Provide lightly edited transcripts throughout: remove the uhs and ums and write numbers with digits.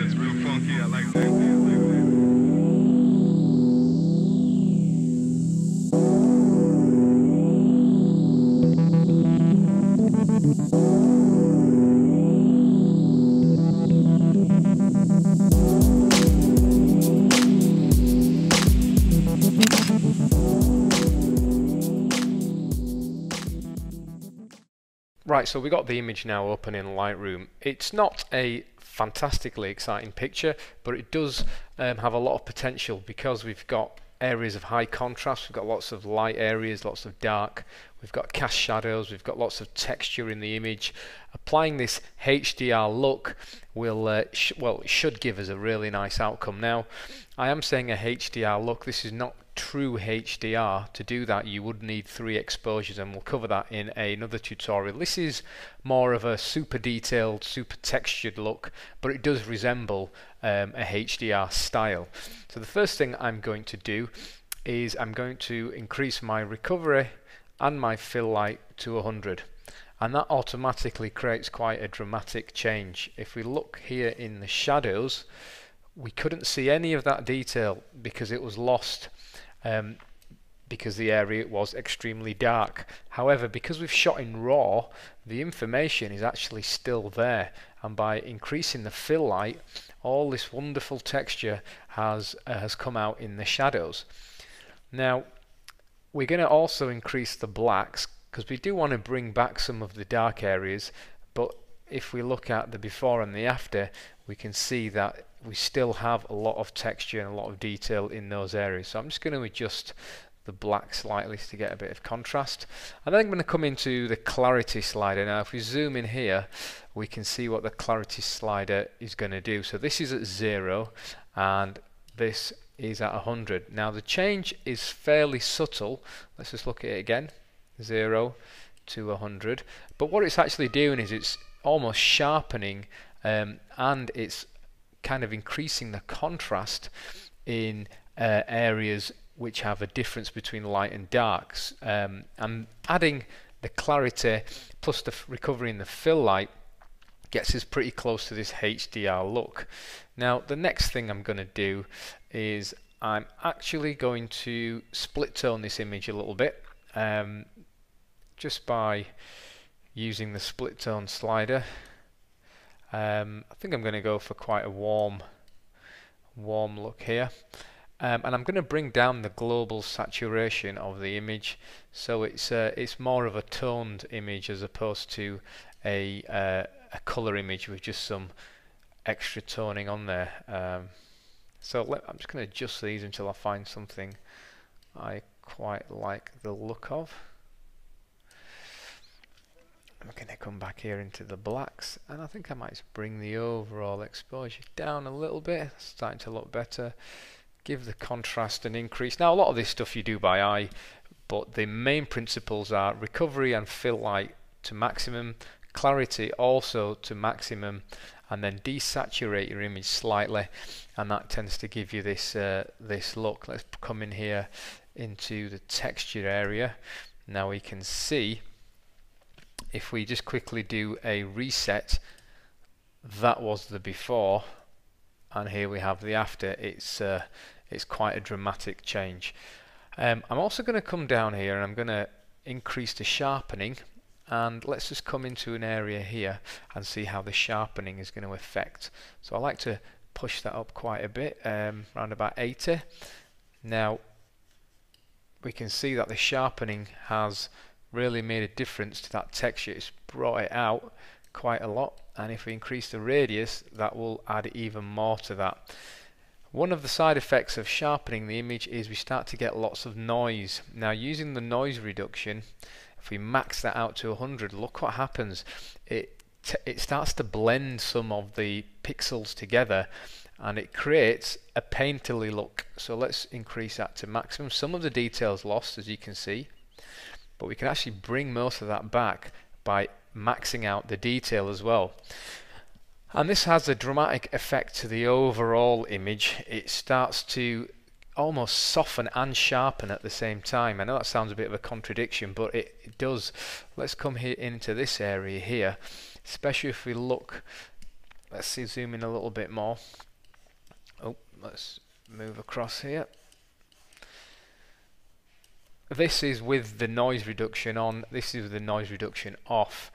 it's real funky. I like that. Right, so we got the image now open in Lightroom. It's not a fantastically exciting picture, but it does have a lot of potential because we've got areas of high contrast, we've got lots of light areas, lots of dark, we've got cast shadows, we've got lots of texture in the image. Applying this HDR look will, well, it should give us a really nice outcome. Now, I am saying a HDR look, this is not true HDR. To do that you would need 3 exposures, and we'll cover that in another tutorial. This is more of a super detailed, super textured look, but it does resemble a HDR style. So the first thing I'm going to do is I'm going to increase my recovery and my fill light to 100, and that automatically creates quite a dramatic change. If we look here in the shadows, we couldn't see any of that detail because it was lost because the area was extremely dark. However, because we've shot in RAW, the information is actually still there, and by increasing the fill light, all this wonderful texture has come out in the shadows. Now, we're going to also increase the blacks because we do want to bring back some of the dark areas, but if we look at the before and the after, we can see that we still have a lot of texture and a lot of detail in those areas. So I'm just going to adjust the black slightly to get a bit of contrast, and then I'm going to come into the clarity slider. Now if we zoom in here, we can see what the clarity slider is going to do. So this is at 0 and this is at 100. Now the change is fairly subtle. Let's just look at it again, 0 to 100, but what it's actually doing is it's almost sharpening and it's kind of increasing the contrast in areas which have a difference between light and darks, and adding the clarity plus the recovery in the fill light gets us pretty close to this HDR look. Now the next thing I'm going to do is I'm actually going to split tone this image a little bit, just by using the split tone slider. I think I'm going to go for quite a warm look here, and I'm going to bring down the global saturation of the image, so it's more of a toned image as opposed to a color image with just some extra toning on there. I'm just going to adjust these until I find something I quite like the look of. I'm going to come back here into the blacks, and I think I might just bring the overall exposure down a little bit. It's starting to look better. Give the contrast an increase. Now a lot of this stuff you do by eye, but the main principles are recovery and fill light to maximum, clarity also to maximum, and then desaturate your image slightly, and that tends to give you this this look. Let's come in here into the texture area. Now we can see, if we just quickly do a reset, that was the before, and here we have the after. It's quite a dramatic change. I'm also going to come down here and I'm going to increase the sharpening, and let's just come into an area here and see how the sharpening is going to affect. So I like to push that up quite a bit, around about 80. Now we can see that the sharpening has really made a difference to that texture. It's brought it out quite a lot, and if we increase the radius, that will add even more to that. One of the side effects of sharpening the image is we start to get lots of noise. Now using the noise reduction, if we max that out to 100, look what happens. It starts to blend some of the pixels together, and it creates a painterly look. So let's increase that to maximum. Some of the details lost, as you can see, but we can actually bring most of that back by maxing out the detail as well. And this has a dramatic effect to the overall image. It starts to almost soften and sharpen at the same time. I know that sounds a bit of a contradiction, but it does. Let's come here into this area here, especially if we look let's see, zoom in a little bit more. Oh, let's move across here. This is with the noise reduction on, this is with the noise reduction off.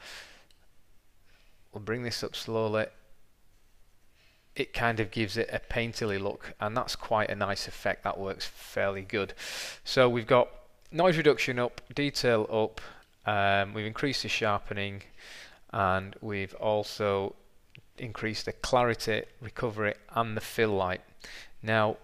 We'll bring this up slowly. It kind of gives it a painterly look, and that's quite a nice effect. That works fairly good. So we've got noise reduction up, detail up, we've increased the sharpening, and we've also increased the clarity, recovery, and the fill light. Now,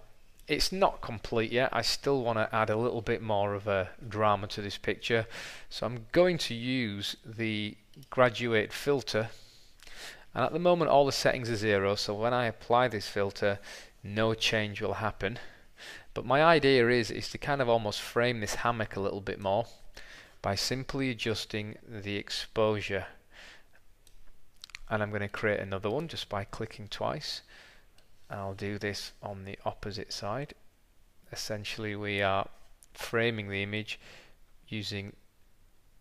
it's not complete yet. I still want to add a little bit more of a drama to this picture, so I'm going to use the graduate filter. And at the moment all the settings are 0, so when I apply this filter no change will happen. But my idea is to kind of almost frame this hammock a little bit more by simply adjusting the exposure. And I'm going to create another one just by clicking twice. I'll do this on the opposite side. Essentially we are framing the image using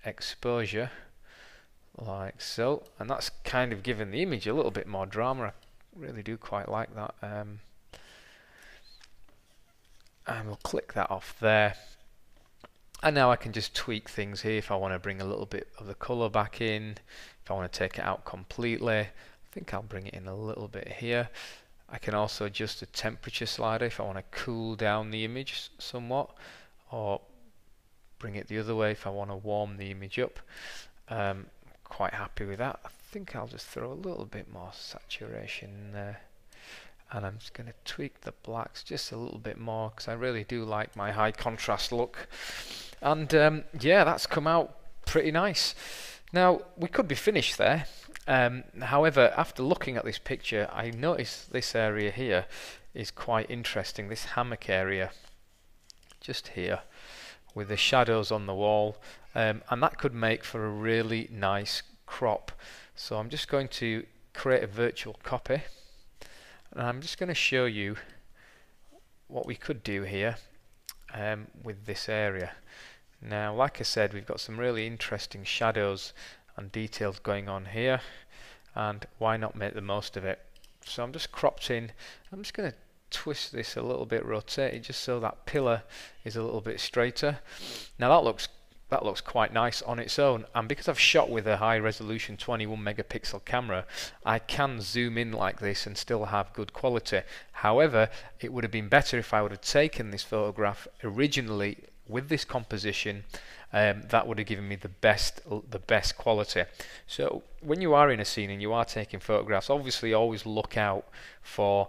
exposure, like so, and that's kind of given the image a little bit more drama. I really do quite like that. And we'll click that off there. And now I can just tweak things here if I want to bring a little bit of the colour back in, if I want to take it out completely. I think I'll bring it in a little bit here. I can also adjust the temperature slider if I want to cool down the image somewhat, or bring it the other way if I want to warm the image up. Quite happy with that. I think I'll just throw a little bit more saturation in there, and I'm just going to tweak the blacks just a little bit more because I really do like my high contrast look. And yeah, that's come out pretty nice. Now we could be finished there. However, after looking at this picture, I noticed this area here is quite interesting, this hammock area just here with the shadows on the wall, and that could make for a really nice crop. So I'm just going to create a virtual copy, and I'm just going to show you what we could do here with this area. Now, like I said, we've got some really interesting shadows and details going on here, and why not make the most of it? So I'm just cropped in. I'm just going to twist this a little bit, rotate it just so that pillar is a little bit straighter. Now that looks quite nice on its own, and because I've shot with a high resolution 21 megapixel camera, I can zoom in like this and still have good quality. However, it would have been better if I would have taken this photograph originally with this composition. That would have given me the best quality. So when you are in a scene and you are taking photographs, obviously always look out for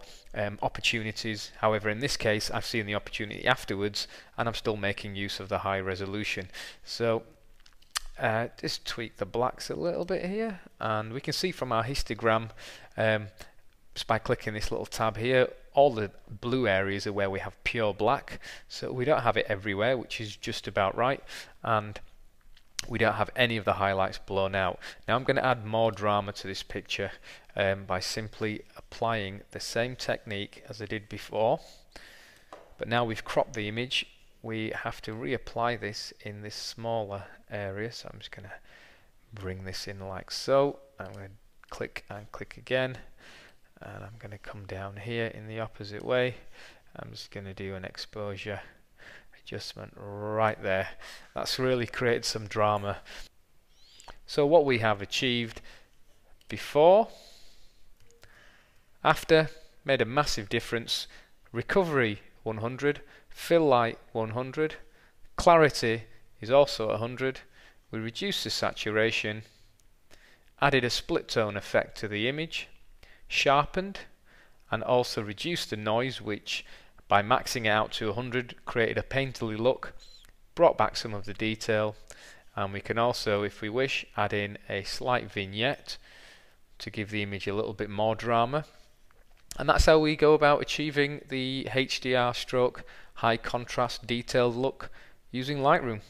opportunities. However, in this case I've seen the opportunity afterwards and I'm still making use of the high resolution. So just tweak the blacks a little bit here, and we can see from our histogram, just by clicking this little tab here, all the blue areas are where we have pure black, so we don't have it everywhere, which is just about right, and we don't have any of the highlights blown out. Now I'm going to add more drama to this picture by simply applying the same technique as I did before, but now we've cropped the image, we have to reapply this in this smaller area. So I'm just going to bring this in like so. I'm going to click and click again, and I'm going to come down here in the opposite way. I'm just going to do an exposure adjustment right there. That's really created some drama. So what we have achieved before, after, made a massive difference. Recovery 100, fill light 100, clarity is also 100. We reduced the saturation, added a split tone effect to the image, sharpened, and also reduced the noise, which by maxing it out to 100 created a painterly look, brought back some of the detail, and we can also, if we wish, add in a slight vignette to give the image a little bit more drama. And that's how we go about achieving the HDR stroke high contrast detailed look using Lightroom.